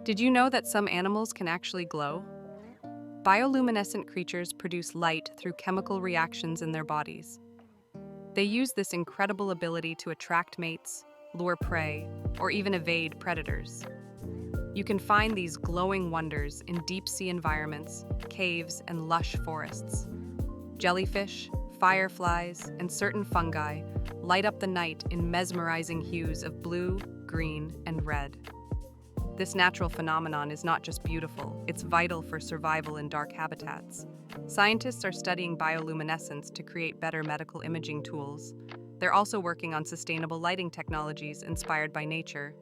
Did you know that some animals can actually glow? Bioluminescent creatures produce light through chemical reactions in their bodies. They use this incredible ability to attract mates, lure prey, or even evade predators. You can find these glowing wonders in deep-sea environments, caves, and lush forests. Jellyfish, fireflies, and certain fungi light up the night in mesmerizing hues of blue, green, and red. This natural phenomenon is not just beautiful, it's vital for survival in dark habitats. Scientists are studying bioluminescence to create better medical imaging tools. They're also working on sustainable lighting technologies inspired by nature